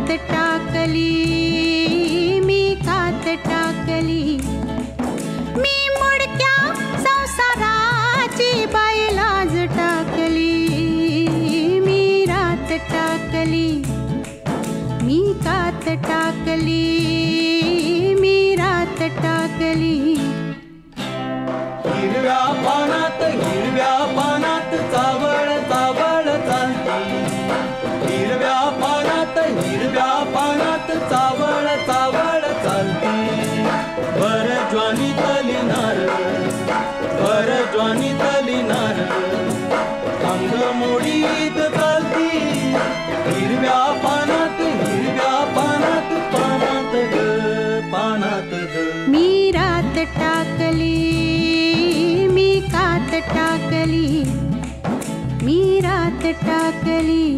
कात टाकली, मी कात टाकली, मी मुडक्या संसाराची बाई लाज टाकली, मी रात टाकली, मी कात टाकली, मी रात टाकली. हिरव्या पानात चावळ चावळ चालती, हिरव्या पानात चावळ चावळ चालती. भर ज्वानीतली नार, भर ज्वानीतली नार, अंग मोडीत चालती. हिरव्या पानात पानात ग, पानात ग. मी रात टाकली, मी कात टाकली, मी रात टाकली.